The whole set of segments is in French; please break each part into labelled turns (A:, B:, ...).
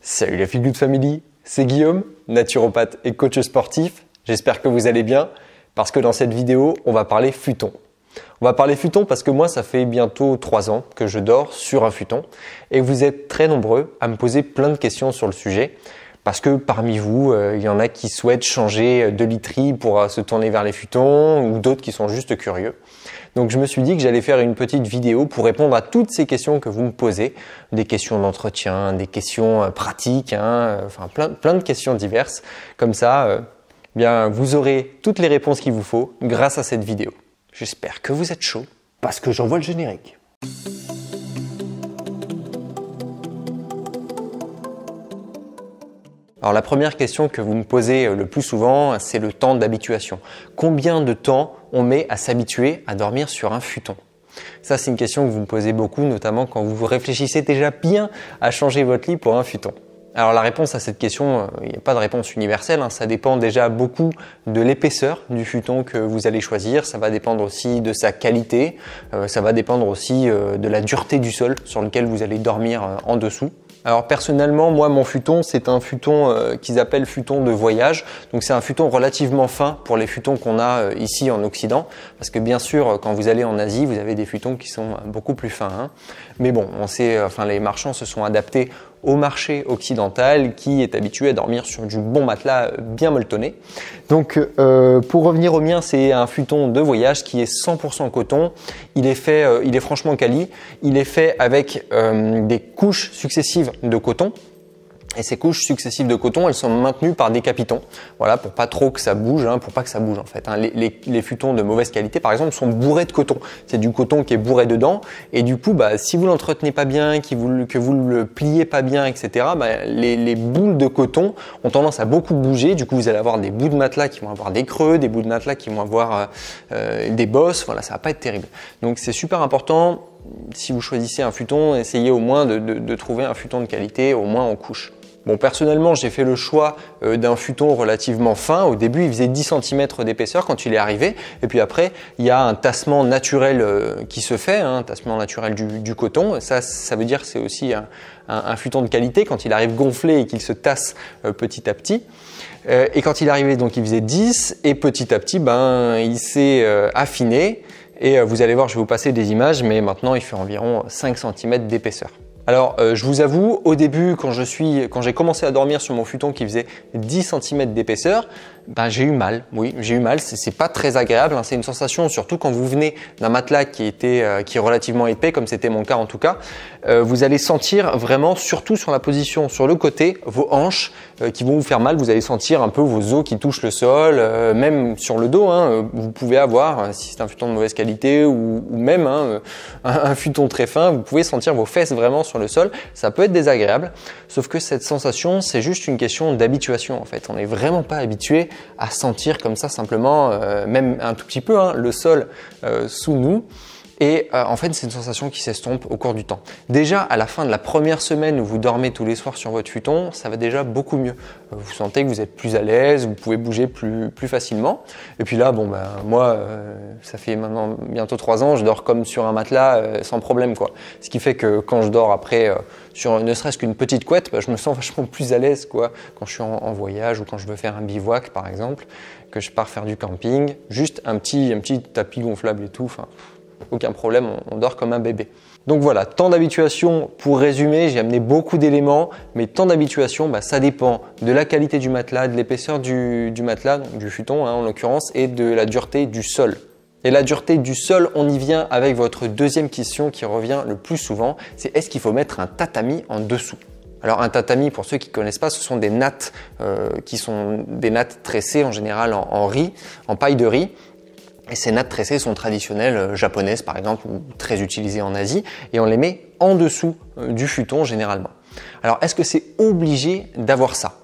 A: Salut la Feel Good Family, c'est Guillaume, naturopathe et coach sportif. J'espère que vous allez bien parce que dans cette vidéo, on va parler futon. On va parler futon parce que moi, ça fait bientôt 3 ans que je dors sur un futon et vous êtes très nombreux à me poser plein de questions sur le sujet parce que parmi vous, il y en a qui souhaitent changer de literie pour se tourner vers les futons ou d'autres qui sont juste curieux. Donc je me suis dit que j'allais faire une petite vidéo pour répondre à toutes ces questions que vous me posez, des questions d'entretien, des questions pratiques, enfin plein de questions diverses. Comme ça, bien vous aurez toutes les réponses qu'il vous faut grâce à cette vidéo. J'espère que vous êtes chaud parce que j'envoie le générique. Alors la première question que vous me posez le plus souvent, c'est le temps d'habituation. Combien de temps on met à s'habituer à dormir sur un futon? Ça, c'est une question que vous me posez beaucoup, notamment quand vous réfléchissez déjà bien à changer votre lit pour un futon. Alors la réponse à cette question, il n'y a pas de réponse universelle, ça dépend déjà beaucoup de l'épaisseur du futon que vous allez choisir, ça va dépendre aussi de sa qualité, ça va dépendre aussi de la dureté du sol sur lequel vous allez dormir en dessous. Alors personnellement, moi mon futon, c'est un futon qu'ils appellent futon de voyage. Donc c'est un futon relativement fin pour les futons qu'on a ici en Occident. Parce que bien sûr, quand vous allez en Asie, vous avez des futons qui sont beaucoup plus fins. Mais bon, on sait, les marchands se sont adaptés au marché occidental qui est habitué à dormir sur du bon matelas bien molletonné. Donc pour revenir au mien, c'est un futon de voyage qui est 100% coton. Il est franchement quali. Il est fait avec des couches successives de coton. Et ces couches successives de coton, elles sont maintenues par des capitons. Voilà, pour pas trop que ça bouge, pour pas que ça bouge en fait. Les futons de mauvaise qualité, par exemple, sont bourrés de coton. C'est du coton qui est bourré dedans. Et du coup, si vous l'entretenez pas bien, que vous le pliez pas bien, etc., les boules de coton ont tendance à beaucoup bouger. Du coup, vous allez avoir des bouts de matelas qui vont avoir des creux, des bouts de matelas qui vont avoir des bosses. Voilà, ça va pas être terrible. Donc, c'est super important. Si vous choisissez un futon, essayez au moins de trouver un futon de qualité, au moins en couche. Bon, personnellement, j'ai fait le choix d'un futon relativement fin. Au début, il faisait 10 cm d'épaisseur quand il est arrivé. Et puis après, il y a un tassement naturel qui se fait, un tassement naturel du coton. Ça veut dire que c'est aussi un futon de qualité quand il arrive gonflé et qu'il se tasse petit à petit. Et quand il est arrivé, donc il faisait 10 et petit à petit, il s'est affiné. Et vous allez voir, je vais vous passer des images, mais maintenant, il fait environ 5 cm d'épaisseur. Alors, je vous avoue, au début, quand j'ai commencé à dormir sur mon futon qui faisait 10 cm d'épaisseur, j'ai eu mal. Oui, j'ai eu mal. C'est pas très agréable. C'est une sensation, surtout quand vous venez d'un matelas qui est relativement épais, comme c'était mon cas en tout cas. Vous allez sentir vraiment, surtout sur la position sur le côté, vos hanches qui vont vous faire mal. Vous allez sentir un peu vos os qui touchent le sol, même sur le dos. Vous pouvez avoir, si c'est un futon de mauvaise qualité ou même un futon très fin, vous pouvez sentir vos fesses vraiment sur le sol. Ça peut être désagréable. Sauf que cette sensation, c'est juste une question d'habituation en fait. On n'est vraiment pas habitué à sentir comme ça simplement, même un tout petit peu, le sol sous nous. Et en fait, c'est une sensation qui s'estompe au cours du temps. Déjà, à la fin de la première semaine où vous dormez tous les soirs sur votre futon, ça va déjà beaucoup mieux. Vous sentez que vous êtes plus à l'aise, vous pouvez bouger plus facilement. Et puis là, moi, ça fait maintenant bientôt 3 ans, je dors comme sur un matelas sans problème, quoi. Ce qui fait que quand je dors après sur ne serait-ce qu'une petite couette, je me sens vachement plus à l'aise, quoi, quand je suis en voyage ou quand je veux faire un bivouac, par exemple, que je pars faire du camping. Juste un petit tapis gonflable et tout. Aucun problème, on dort comme un bébé. Donc voilà, temps d'habituation, pour résumer, j'ai amené beaucoup d'éléments, mais temps d'habituation, ça dépend de la qualité du matelas, de l'épaisseur du matelas, donc du futon en l'occurrence, et de la dureté du sol. Et la dureté du sol, on y vient avec votre deuxième question qui revient le plus souvent, c'est est-ce qu'il faut mettre un tatami en dessous ? Alors un tatami, pour ceux qui ne connaissent pas, ce sont des nattes qui sont des nattes tressées en général en riz, en paille de riz. Et ces nattes tressées sont traditionnelles japonaises par exemple ou très utilisées en Asie et on les met en dessous du futon généralement. Alors est-ce que c'est obligé d'avoir ça?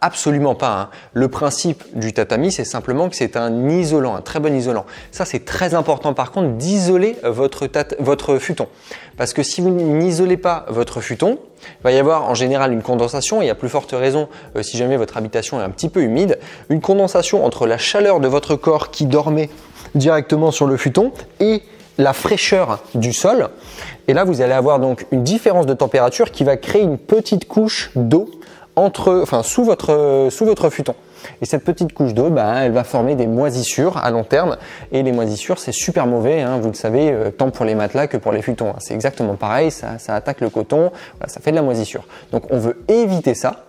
A: Absolument pas. Le principe du tatami, c'est simplement que c'est un isolant, un très bon isolant. Ça, c'est très important par contre d'isoler votre futon. Parce que si vous n'isolez pas votre futon, il va y avoir en général une condensation et à plus forte raison si jamais votre habitation est un petit peu humide, une condensation entre la chaleur de votre corps qui dormait directement sur le futon et la fraîcheur du sol. Et là, vous allez avoir donc une différence de température qui va créer une petite couche d'eau sous votre futon. Et cette petite couche d'eau, elle va former des moisissures à long terme. Et les moisissures, c'est super mauvais, hein, vous le savez, tant pour les matelas que pour les futons. Hein. C'est exactement pareil, ça attaque le coton, voilà, ça fait de la moisissure. Donc on veut éviter ça.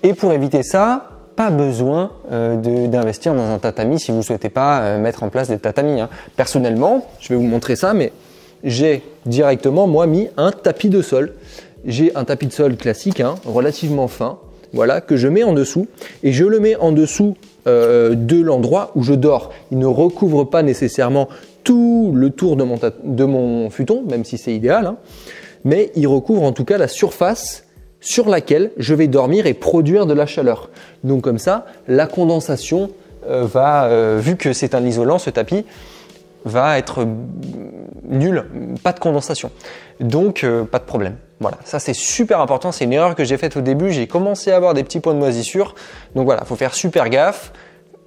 A: Et pour éviter ça, pas besoin d'investir dans un tatami si vous ne souhaitez pas mettre en place des tatamis. Hein. Personnellement, je vais vous montrer ça, mais j'ai directement, moi, mis un tapis de sol. J'ai un tapis de sol classique, hein, relativement fin, voilà, que je mets en dessous. Et je le mets en dessous de l'endroit où je dors. Il ne recouvre pas nécessairement tout le tour de mon futon, même si c'est idéal, hein, mais il recouvre en tout cas la surface sur laquelle je vais dormir et produire de la chaleur. Donc comme ça, la condensation vu que c'est un isolant, ce tapis, va être nul, pas de condensation. Donc pas de problème. Voilà, ça c'est super important, c'est une erreur que j'ai faite au début, j'ai commencé à avoir des petits points de moisissure. Donc voilà, il faut faire super gaffe,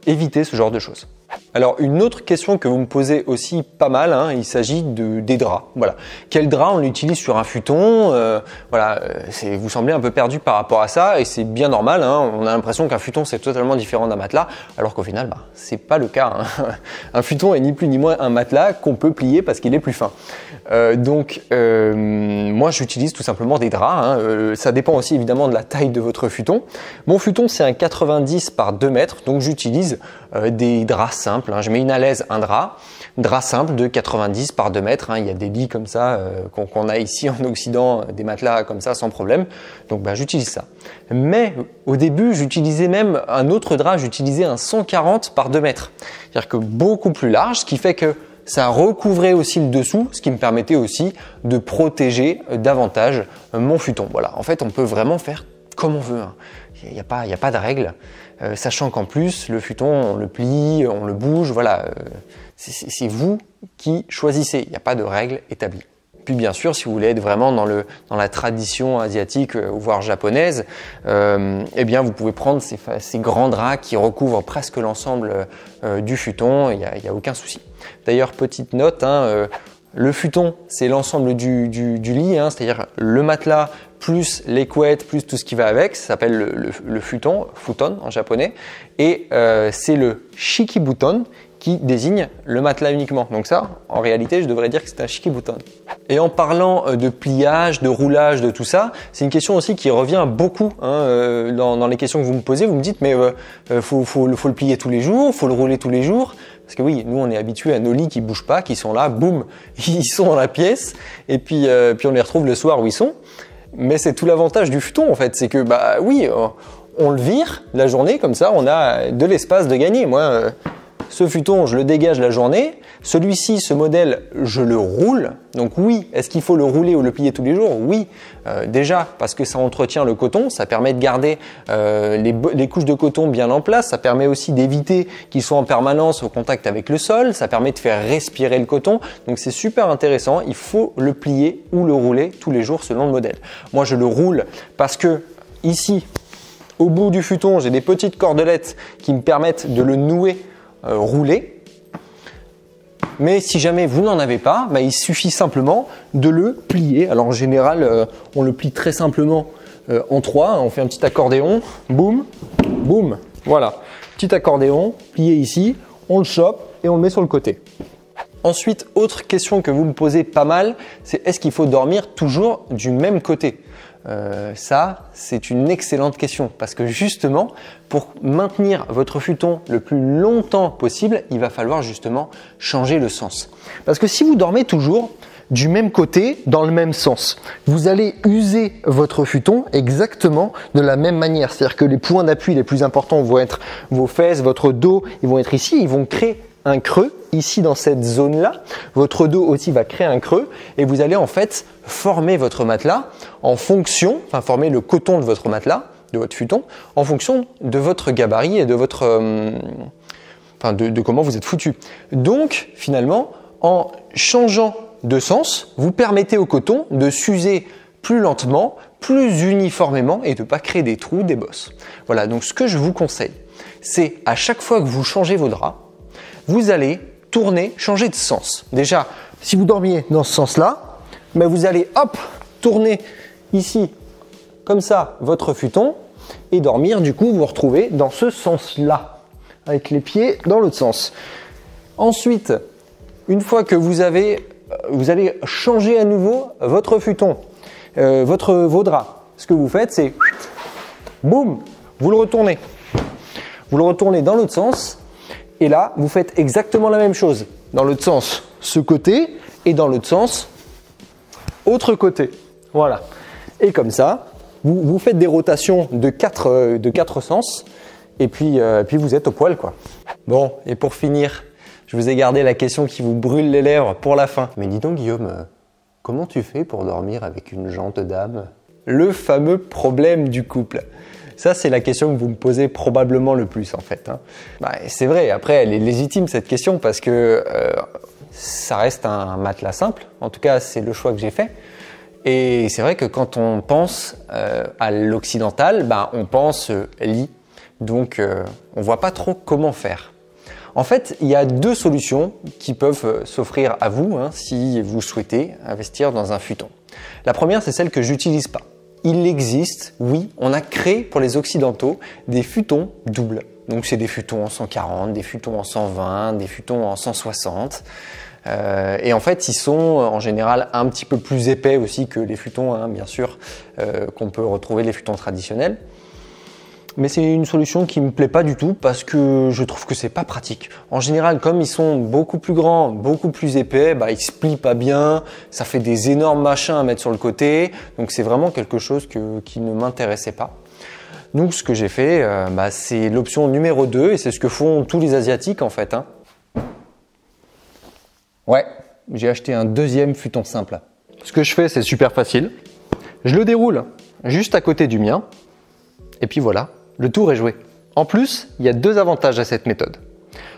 A: éviter ce genre de choses. Alors une autre question que vous me posez aussi pas mal, hein, il s'agit des draps. Voilà, quel drap on utilise sur un futon vous semblez un peu perdu par rapport à ça et c'est bien normal. Hein, on a l'impression qu'un futon c'est totalement différent d'un matelas, alors qu'au final, c'est pas le cas. Hein. Un futon est ni plus ni moins un matelas qu'on peut plier parce qu'il est plus fin. Moi j'utilise tout simplement des draps. Hein, ça dépend aussi évidemment de la taille de votre futon. Mon futon c'est un 90 par 2 mètres, donc j'utilise des draps simples. Hein. Je mets une alaise, un drap simple de 90 par 2 mètres. Hein. Il y a des lits comme ça qu'on a ici en Occident, des matelas comme ça sans problème. Donc j'utilise ça. Mais au début, j'utilisais même un autre drap, j'utilisais un 140 par 2 mètres. C'est-à-dire que beaucoup plus large, ce qui fait que ça recouvrait aussi le dessous, ce qui me permettait aussi de protéger davantage mon futon. Voilà, en fait, on peut vraiment faire comme on veut. Hein. Il n'y a pas de règle. Sachant qu'en plus, le futon, on le plie, on le bouge, voilà. C'est vous qui choisissez. Il n'y a pas de règle établie. Puis bien sûr, si vous voulez être vraiment dans la tradition asiatique voire japonaise, vous pouvez prendre ces grands draps qui recouvrent presque l'ensemble du futon. Il n'y a aucun souci. D'ailleurs, petite note, hein, le futon, c'est l'ensemble du lit, hein, c'est-à-dire le matelas plus les couettes, plus tout ce qui va avec. Ça s'appelle le futon en japonais. Et c'est le shikibuton qui désigne le matelas uniquement. Donc ça, en réalité, je devrais dire que c'est un shikibuton. Et en parlant de pliage, de roulage, de tout ça, c'est une question aussi qui revient beaucoup hein, dans les questions que vous me posez. Vous me dites, mais faut le plier tous les jours, faut le rouler tous les jours. Parce que oui, nous on est habitués à nos lits qui bougent pas, qui sont là, boum, ils sont dans la pièce. Et puis on les retrouve le soir où ils sont. Mais c'est tout l'avantage du futon en fait, c'est que on le vire la journée comme ça, on a de l'espace de gagner. Moi, ce futon, je le dégage la journée. Celui-ci, ce modèle, je le roule. Donc oui, est-ce qu'il faut le rouler ou le plier tous les jours? Oui, déjà parce que ça entretient le coton, ça permet de garder les couches de coton bien en place, ça permet aussi d'éviter qu'ils soient en permanence au contact avec le sol, ça permet de faire respirer le coton. Donc c'est super intéressant, il faut le plier ou le rouler tous les jours selon le modèle. Moi je le roule parce que ici, au bout du futon, j'ai des petites cordelettes qui me permettent de le nouer rouler. Mais si jamais vous n'en avez pas, il suffit simplement de le plier. Alors en général, on le plie très simplement en 3. On fait un petit accordéon, boum, boum. Voilà, petit accordéon, plié ici, on le chope et on le met sur le côté. Ensuite, autre question que vous me posez pas mal, c'est est-ce qu'il faut dormir toujours du même côté ? Ça, c'est une excellente question parce que justement, pour maintenir votre futon le plus longtemps possible, il va falloir justement changer le sens. Parce que si vous dormez toujours du même côté, dans le même sens, vous allez user votre futon exactement de la même manière. C'est-à-dire que les points d'appui les plus importants vont être vos fesses, votre dos, ils vont être ici, ils vont créer un creux ici dans cette zone-là. Votre dos aussi va créer un creux et vous allez en fait former votre matelas en fonction, former le coton de votre matelas, de votre futon, en fonction de votre gabarit et de votre, de comment vous êtes foutu. Donc finalement, en changeant de sens, vous permettez au coton de s'user plus lentement, plus uniformément et de ne pas créer des trous, des bosses. Voilà, donc ce que je vous conseille, c'est à chaque fois que vous changez vos draps, vous allez tourner, changer de sens. Déjà, si vous dormiez dans ce sens-là, mais vous allez hop tourner ici comme ça votre futon et dormir. Du coup, vous vous retrouvez dans ce sens-là, avec les pieds dans l'autre sens. Ensuite, une fois que vous allez changer à nouveau votre futon, vos draps. Ce que vous faites, c'est boum, vous le retournez. Vous le retournez dans l'autre sens. Et là, vous faites exactement la même chose. Dans l'autre sens, ce côté, et dans l'autre sens, autre côté. Voilà. Et comme ça, vous faites des rotations de quatre sens. Et puis vous êtes au poil, quoi. Bon, et pour finir, je vous ai gardé la question qui vous brûle les lèvres pour la fin. Mais dis donc Guillaume, comment tu fais pour dormir avec une jante dame? Le fameux problème du couple. Ça, c'est la question que vous me posez probablement le plus en fait. Bah, c'est vrai, après elle est légitime cette question parce que ça reste un matelas simple. En tout cas, c'est le choix que j'ai fait. Et c'est vrai que quand on pense à l'occidental, bah, on pense lit. Donc on voit pas trop comment faire. En fait, il y a deux solutions qui peuvent s'offrir à vous si vous souhaitez investir dans un futon. La première, c'est celle que j'utilise pas. Il existe, oui, on a créé pour les occidentaux des futons doubles. Donc c'est des futons en 140, des futons en 120, des futons en 160. Et en fait, ils sont en général un petit peu plus épais aussi que les futons, bien sûr, qu'on peut retrouver les futons traditionnels. Mais c'est une solution qui me plaît pas du tout parce que je trouve que c'est pas pratique. En général, comme ils sont beaucoup plus grands, beaucoup plus épais, bah, ils se plient pas bien, ça fait des énormes machins à mettre sur le côté. Donc c'est vraiment quelque chose qui ne m'intéressait pas. Donc ce que j'ai fait, c'est l'option numéro 2 et c'est ce que font tous les Asiatiques en fait. Ouais, j'ai acheté un deuxième futon simple. Ce que je fais, c'est super facile. Je le déroule juste à côté du mien et puis voilà. Le tour est joué. En plus, il y a deux avantages à cette méthode.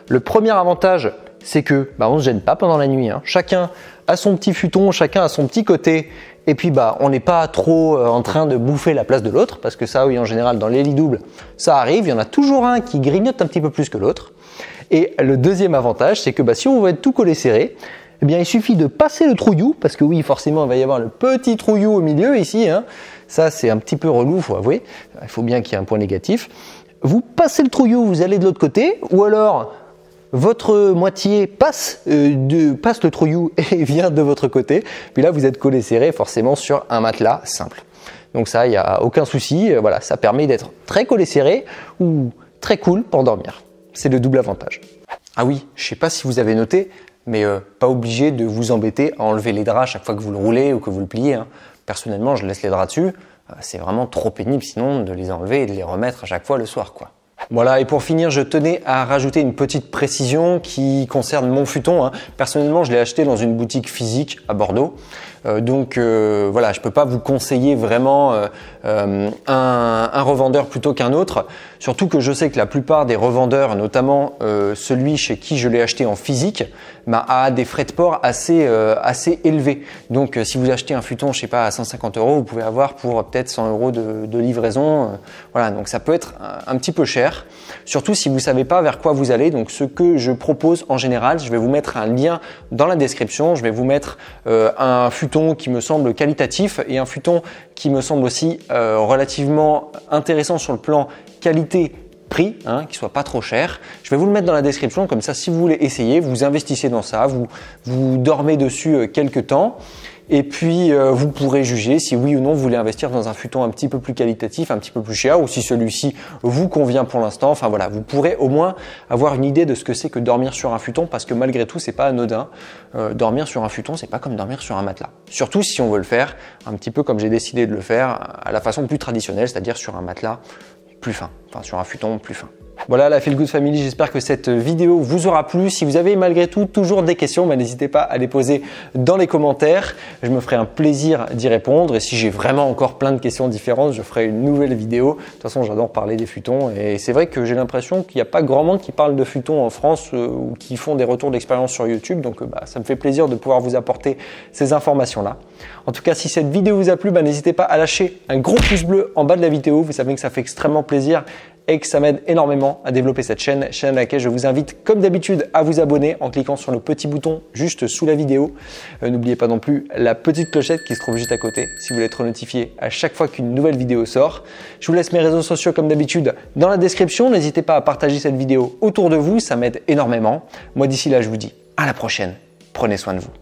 A: Le premier avantage, c'est que on ne se gêne pas pendant la nuit. Chacun a son petit futon, chacun a son petit côté. Et puis on n'est pas trop en train de bouffer la place de l'autre. Parce que ça, oui, en général, dans les lits doubles, ça arrive. Il y en a toujours un qui grignote un petit peu plus que l'autre. Et le deuxième avantage, c'est que si on veut être tout collé serré, eh bien, il suffit de passer le trouillou. Parce que oui, forcément, il va y avoir le petit trouillou au milieu ici. Ça, c'est un petit peu relou, il faut avouer. Il faut bien qu'il y ait un point négatif. Vous passez le trouillou, vous allez de l'autre côté, ou alors votre moitié passe le trouillou et vient de votre côté. Puis là, vous êtes collé serré forcément sur un matelas simple. Donc ça, il n'y a aucun souci. Voilà, ça permet d'être très collé serré ou très cool pour dormir. C'est le double avantage. Ah oui, je ne sais pas si vous avez noté, mais pas obligé de vous embêter à enlever les draps à chaque fois que vous le roulez ou que vous le pliez. Personnellement, je laisse les draps dessus. C'est vraiment trop pénible sinon de les enlever et de les remettre à chaque fois le soir, quoi. Voilà, et pour finir, je tenais à rajouter une petite précision qui concerne mon futon. Personnellement, je l'ai acheté dans une boutique physique à Bordeaux. Donc voilà, je peux pas vous conseiller vraiment un revendeur plutôt qu'un autre. Surtout que je sais que la plupart des revendeurs, notamment celui chez qui je l'ai acheté en physique, a des frais de port assez élevés. Donc si vous achetez un futon, je sais pas, à 150 €, vous pouvez avoir pour peut-être 100 € de livraison. Voilà, donc ça peut être un petit peu cher. Surtout si vous savez pas vers quoi vous allez. Donc ce que je propose en général, je vais vous mettre un lien dans la description. Je vais vous mettre un futon qui me semble qualitatif et un futon qui me semble aussi relativement intéressant sur le plan qualité-prix, qui soit pas trop cher. Je vais vous le mettre dans la description, comme ça si vous voulez essayer, vous investissez dans ça, vous dormez dessus quelques temps et puis vous pourrez juger si oui ou non vous voulez investir dans un futon un petit peu plus qualitatif, un petit peu plus cher ou si celui-ci vous convient pour l'instant. Enfin voilà, vous pourrez au moins avoir une idée de ce que c'est que dormir sur un futon parce que malgré tout, c'est pas anodin. Dormir sur un futon, c'est pas comme dormir sur un matelas. Surtout si on veut le faire un petit peu comme j'ai décidé de le faire à la façon plus traditionnelle, c'est-à-dire sur un matelas plus fin, enfin sur un futon plus fin. Voilà la Feel Good Family, j'espère que cette vidéo vous aura plu. Si vous avez malgré tout toujours des questions, n'hésitez pas à les poser dans les commentaires. Je me ferai un plaisir d'y répondre et si j'ai vraiment encore plein de questions différentes, je ferai une nouvelle vidéo. De toute façon, j'adore parler des futons et c'est vrai que j'ai l'impression qu'il n'y a pas grand monde qui parle de futons en France ou qui font des retours d'expérience sur YouTube. Donc ça me fait plaisir de pouvoir vous apporter ces informations-là. En tout cas, si cette vidéo vous a plu, n'hésitez pas à lâcher un gros pouce bleu en bas de la vidéo. Vous savez que ça fait extrêmement plaisir et que ça m'aide énormément à développer cette chaîne à laquelle je vous invite comme d'habitude à vous abonner en cliquant sur le petit bouton juste sous la vidéo. N'oubliez pas non plus la petite clochette qui se trouve juste à côté si vous voulez être notifié à chaque fois qu'une nouvelle vidéo sort. Je vous laisse mes réseaux sociaux comme d'habitude dans la description. N'hésitez pas à partager cette vidéo autour de vous, ça m'aide énormément. Moi d'ici là, je vous dis à la prochaine. Prenez soin de vous.